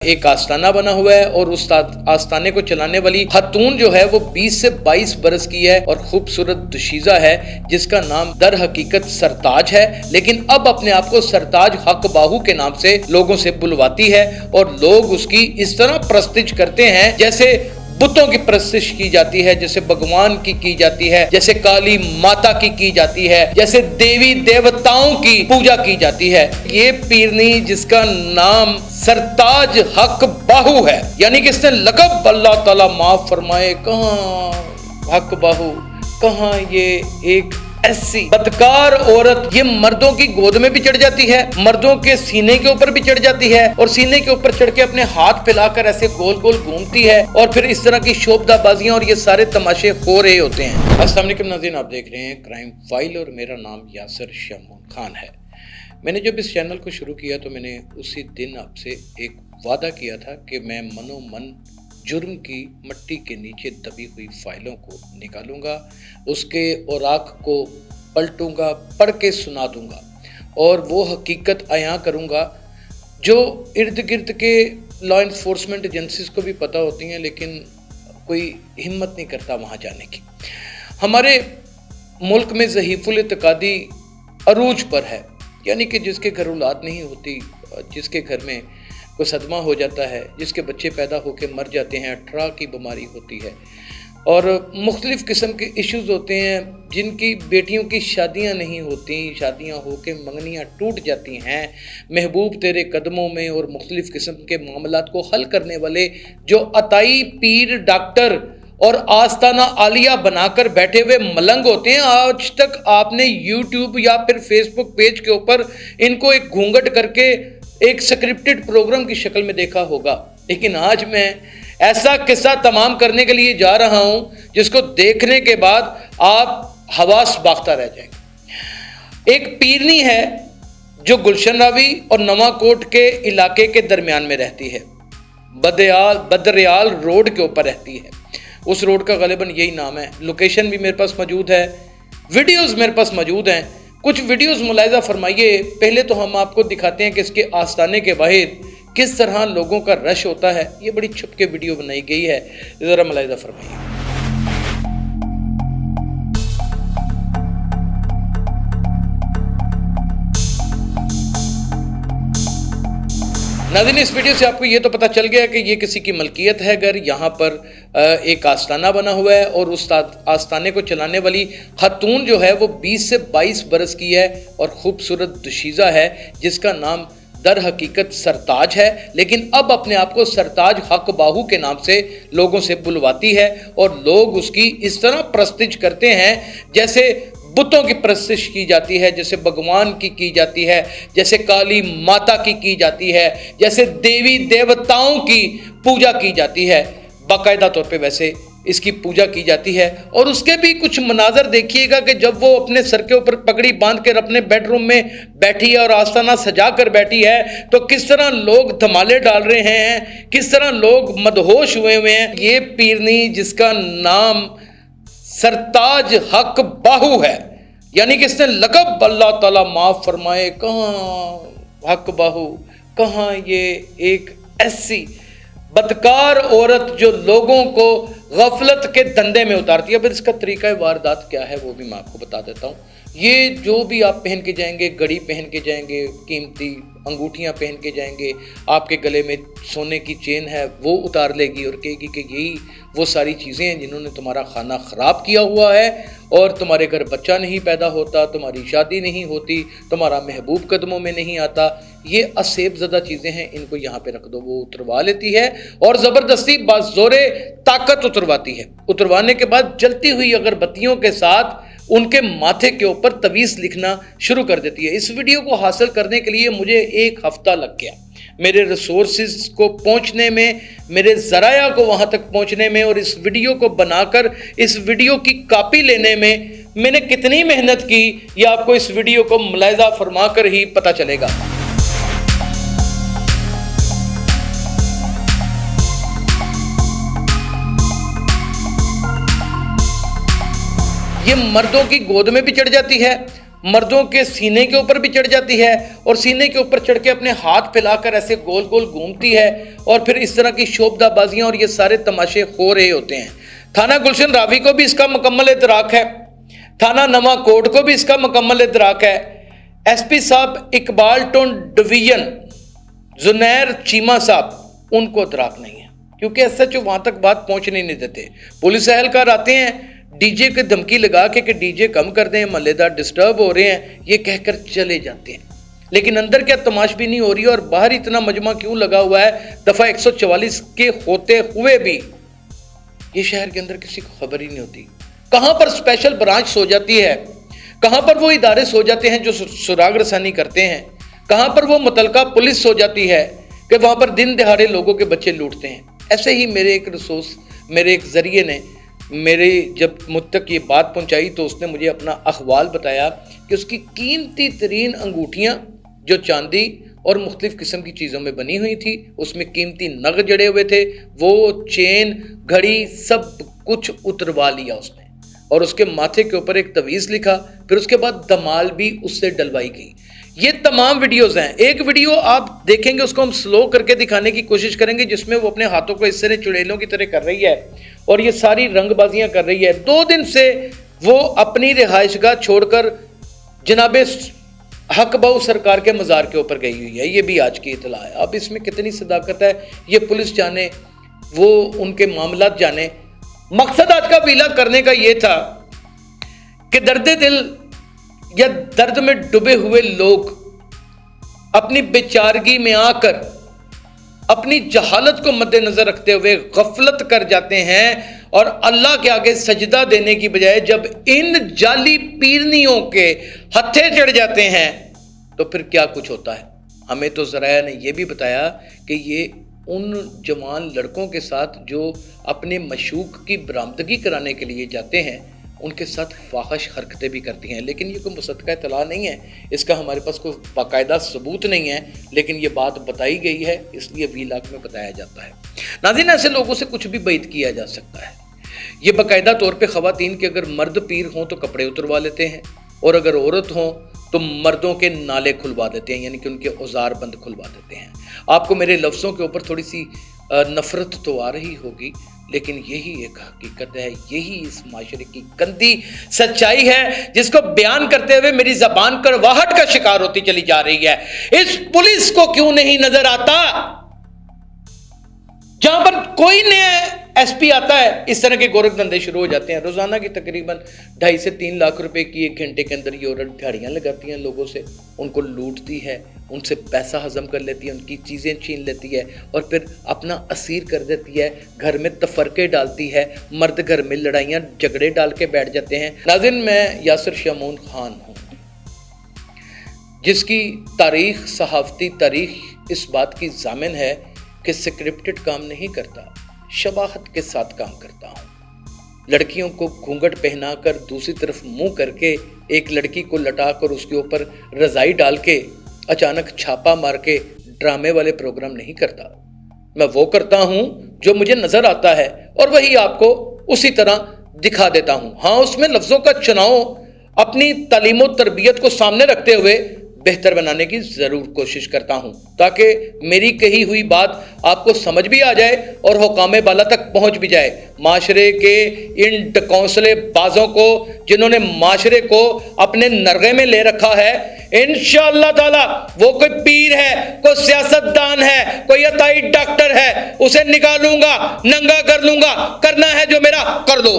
एक आस्ताना बना हुआ है और उस आस्ताने को चलाने वाली खातून जो है वो 20 से 22 बरस की है और खूबसूरत दुशीज़ा है जिसका नाम दर हकीकत सरताज है, लेकिन अब अपने आप को सरताज हक बाहू के नाम से लोगों से बुलवाती है और लोग उसकी इस तरह प्रस्तिज करते हैं जैसे बुतों की प्रस्तिश की जाती है, जैसे भगवान की जाती है, जैसे काली माता की जाती है, जैसे देवी देवताओं की पूजा की जाती है। ये पीरनी जिसका नाम सरताज हक बाहू है, यानी कि इसने लक़ब अल्लाह ताला माफ फरमाए, कहाँ हक बाहू, कहाँ ये एक ऐसी बदकार औरत, ये मर्दों की गोद में भी चढ़ जाती है, मर्दों के सीने के ऊपर भी चढ़ जाती है और सीने के ऊपर चढ़ के अपने हाथ फैलाकर ऐसे गोल गोल घूमती है और फिर इस तरह की शोभदाबाजियां और ये सारे तमाशे हो रहे होते हैं। अस्सलाम वालेकुम नाज़रीन, आप देख रहे हैं क्राइम फाइल और मेरा नाम यासिर शमून खान है। मैंने जब इस चैनल को शुरू किया तो मैंने उसी दिन आपसे एक वादा किया था कि मैं मनोमन जुर्म की मट्टी के नीचे दबी हुई फाइलों को निकालूंगा, उसके औराक को पलटूंगा, पढ़ के सुना दूंगा और वो हकीकत अयां करूंगा जो इर्द गिर्द के लॉ इन्फोर्समेंट एजेंसीज को भी पता होती हैं, लेकिन कोई हिम्मत नहीं करता वहाँ जाने की। हमारे मुल्क में ज़हीफ़ुल इत्क़ादी अरूज पर है, यानी कि जिसके घर औलाद नहीं होती, जिसके घर में कोई सदमा हो जाता है, जिसके बच्चे पैदा होकर मर जाते हैं, अठरा की बीमारी होती है और मुख्तलिफ़ किस्म के इश्यूज़ होते हैं, जिनकी बेटियों की शादियां नहीं होती, शादियां होकर मंगनियां टूट जाती हैं, महबूब तेरे कदमों में और मुख्तलिफ़ किस्म के मामलात को हल करने वाले जो अताई पीर डॉक्टर और आस्ताना आलिया बनाकर बैठे हुए मलंग होते हैं। आज तक आपने यूट्यूब या फिर फेसबुक पेज के ऊपर इनको एक घूंघट करके एक स्क्रिप्टेड प्रोग्राम की शक्ल में देखा होगा, लेकिन आज मैं ऐसा किस्सा तमाम करने के लिए जा रहा हूं जिसको देखने के बाद आप हवास बाख्ता रह जाएंगे। एक पीरनी है जो गुलशन रावी और नवाकोट के इलाके के दरमियान में रहती है, बदरियाल रोड के ऊपर रहती है। उस रोड का गलिबन यही नाम है। लोकेशन भी मेरे पास मौजूद है, वीडियोस मेरे पास मौजूद हैं। कुछ वीडियोस मुलाहिजा फरमाइए। पहले तो हम आपको दिखाते हैं कि इसके आस्ताने के बाहर किस तरह लोगों का रश होता है। ये बड़ी छुप के वीडियो बनाई गई है, ज़रा मुलाहिजा फरमाइए। नाज़रीन, इस वीडियो से आपको ये तो पता चल गया कि ये किसी की मलकियत है घर। यहाँ पर एक आस्ताना बना हुआ है और उस आस्ताने को चलाने वाली खातून जो है वो 20 से 22 बरस की है और खूबसूरत दुशीज़ा है जिसका नाम दर हकीकत सरताज है, लेकिन अब अपने आप को सरताज हक बाहू के नाम से लोगों से बुलवाती है और लोग उसकी इस तरह प्रस्तिज करते हैं जैसे बुतों की प्रस्तिश की जाती है, जैसे भगवान की जाती है, जैसे काली माता की जाती है, जैसे देवी देवताओं की पूजा की जाती है। बाकायदा तौर पे वैसे इसकी पूजा की जाती है और उसके भी कुछ मनाजर देखिएगा कि जब वो अपने सर के ऊपर पगड़ी बांध कर अपने बेडरूम में बैठी है और आस्ताना सजा कर बैठी है तो किस तरह लोग धमाले डाल रहे हैं, किस तरह लोग मदहोश हुए हैं। ये पीरनी जिसका नाम सरताज हक बाहू है, यानी कि इसने लक़ब अल्लाह ताला माफ फरमाए, कहाँ हक बाहू, कहाँ ये एक ऐसी बदकार औरत जो लोगों को गफलत के धंधे में उतारती है। अब इसका तरीका वारदात क्या है वो भी मैं आपको बता देता हूँ। ये जो भी आप पहन के जाएंगे, घड़ी पहन के जाएंगे, कीमती अंगूठियाँ पहन के जाएंगे, आपके गले में सोने की चेन है वो उतार लेगी और कहेगी कि यही वो सारी चीज़ें हैं जिन्होंने तुम्हारा खाना ख़राब किया हुआ है और तुम्हारे घर बच्चा नहीं पैदा होता, तुम्हारी शादी नहीं होती, तुम्हारा महबूब कदमों में नहीं आता। ये असेब ज़दा चीज़ें हैं, इनको यहाँ पे रख दो। वो उतरवा लेती है और ज़बरदस्ती बाज़ोरे ताकत उतरवाती है। उतरवाने के बाद जलती हुई अगरबत्तियों के साथ उनके माथे के ऊपर तवीज़ लिखना शुरू कर देती है। इस वीडियो को हासिल करने के लिए मुझे 1 हफ्ता लग गया, मेरे रिसोर्सेज को पहुंचने में, मेरे ज़राया को वहां तक पहुंचने में और इस वीडियो को बनाकर इस वीडियो की कॉपी लेने में मैंने कितनी मेहनत की ये आपको इस वीडियो को मुलाहिजा फरमा कर ही पता चलेगा। ये मर्दों की गोद में भी चढ़ जाती है, मर्दों के सीने के ऊपर भी चढ़ जाती है और सीने के ऊपर चढ़ के अपने हाथ फैलाकर ऐसे गोल गोल घूमती है और फिर इस तरह की शोभदाबाजियां और ये सारे तमाशे हो रहे होते हैं। थाना गुलशन रावी को भी इसका मुकम्मल इतराक है, थाना नवा कोट को भी इसका मुकम्मल इतराक है। एसपी साहब इकबाल टोन डिवीजन जुनैर चीमा साहब, उनको इतराक नहीं है क्योंकि एसएचओ वहां तक बात पहुंचने नहीं देते। पुलिस एहलकार आते हैं डीजे की धमकी लगा के कि डीजे कम कर दें, महल्लेदार डिस्टर्ब हो रहे हैं, ये कहकर चले जाते हैं। लेकिन अंदर क्या तमाशबीनी नहीं हो रही है और बाहर इतना मजमा क्यों लगा हुआ है? दफा 144 के होते हुए भी ये शहर के अंदर किसी को खबर ही नहीं होती। कहां पर स्पेशल ब्रांच सो जाती है, कहां पर वो इदारे सो जाते हैं जो सुराग रसानी करते हैं, कहां पर वो मुतलका पुलिस सो जाती है कि वहां पर दिन दिहाड़े लोगों के बच्चे लूटते हैं। ऐसे ही मेरे एक जरिए ने मेरे जब मुझ तक ये बात पहुंचाई तो उसने मुझे अपना अहवाल बताया कि उसकी कीमती तरीन अंगूठियां जो चांदी और मुख्तलिफ किस्म की चीज़ों में बनी हुई थी, उसमें कीमती नग जड़े हुए थे, वो चेन घड़ी सब कुछ उतरवा लिया उसने और उसके माथे के ऊपर एक तवीज़ लिखा। फिर उसके बाद दमाल भी उससे डलवाई गई। ये तमाम वीडियोस हैं। एक वीडियो आप देखेंगे, उसको हम स्लो करके दिखाने की कोशिश करेंगे, जिसमें वो अपने हाथों को इस तरह चुड़ैलों की तरह कर रही है और ये सारी रंगबाजियां कर रही है। 2 दिन से वो अपनी रिहाइशगाह छोड़कर जनाबे हक बहू सरकार के मज़ार के ऊपर गई हुई है। ये भी आज की इतला है। अब इसमें कितनी सदाकत है ये पुलिस जाने, वो उनके मामलात जाने। मकसद आज का वीला करने का ये था कि दर्द दिल या दर्द में डूबे हुए लोग अपनी बेचारगी में आकर अपनी जहालत को मद्देनजर रखते हुए गफलत कर जाते हैं और अल्लाह के आगे सजदा देने की बजाय जब इन जाली पीरनियों के हत्थे चढ़ जाते हैं तो फिर क्या कुछ होता है। हमें तो ज़राया ने यह भी बताया कि ये उन जवान लड़कों के साथ जो अपने मशूक की बरामदगी कराने के लिए जाते हैं उनके साथ फाहिश हरकतें भी करती हैं। लेकिन ये कोई मुसद्दक़ा इत्तला नहीं है, इसका हमारे पास कोई बाकायदा सबूत नहीं है, लेकिन ये बात बताई गई है, इसलिए वीलाग में बताया जाता है। नाज़रीन, ऐसे लोगों से कुछ भी बैत किया जा सकता है। ये बाकायदा तौर पे ख़वातीन के अगर मर्द पीर हों तो कपड़े उतरवा लेते हैं और अगर औरत हों तो मर्दों के नाले खुलवा देते हैं, यानी कि उनके औजार बंद खुलवा देते हैं। आपको मेरे लफ्ज़ों के ऊपर थोड़ी सी नफ़रत तो आ रही होगी, लेकिन यही एक हकीकत है, यही इस माशरे की गंदी सच्चाई है जिसको बयान करते हुए मेरी ज़बान कड़वाहट का शिकार होती चली जा रही है। इस पुलिस को क्यों नहीं नजर आता, जहां पर कोई नया एसपी आता है इस तरह के गोरख धंधे शुरू हो जाते हैं। रोजाना की तकरीबन 2.5 से 3 लाख रुपए की 1 घंटे के अंदर ये औरत दिहाड़ियां लगाती हैं लोगों से, उनको लूटती है, उनसे पैसा हजम कर लेती है, उनकी चीज़ें छीन लेती है और फिर अपना असीर कर देती है, घर में तफरके डालती है, मर्द घर में लड़ाइयाँ झगड़े डाल के बैठ जाते हैं। नाज़रीन, मैं यासिर शमून खान हूँ जिसकी तारीख, सहाफ़ती तारीख इस बात की ज़ामिन है कि स्क्रिप्टेड काम नहीं करता, शबाहत के साथ काम करता हूँ। लड़कियों को घूंघट पहनाकर दूसरी तरफ मुंह करके एक लड़की को लटाकर उसके ऊपर रज़ाई डाल के अचानक छापा मार के ड्रामे वाले प्रोग्राम नहीं करता। मैं वो करता हूँ जो मुझे नज़र आता है और वही आपको उसी तरह दिखा देता हूँ। हाँ, उसमें लफ्ज़ों का चुनाव अपनी तालीम और तरबियत को सामने रखते हुए बेहतर बनाने की ज़रूर कोशिश करता हूं ताकि मेरी कही हुई बात आपको समझ भी आ जाए और हुकामे बाला तक पहुंच भी जाए। माशरे के इन कौंसले बाजों को जिन्होंने माशरे को अपने नरगे में ले रखा है, इंशाअल्लाह ताला वो कोई पीर है, कोई सियासतदान है, कोई अताई डॉक्टर है, उसे निकालूंगा, नंगा कर लूंगा। करना है जो मेरा कर दो।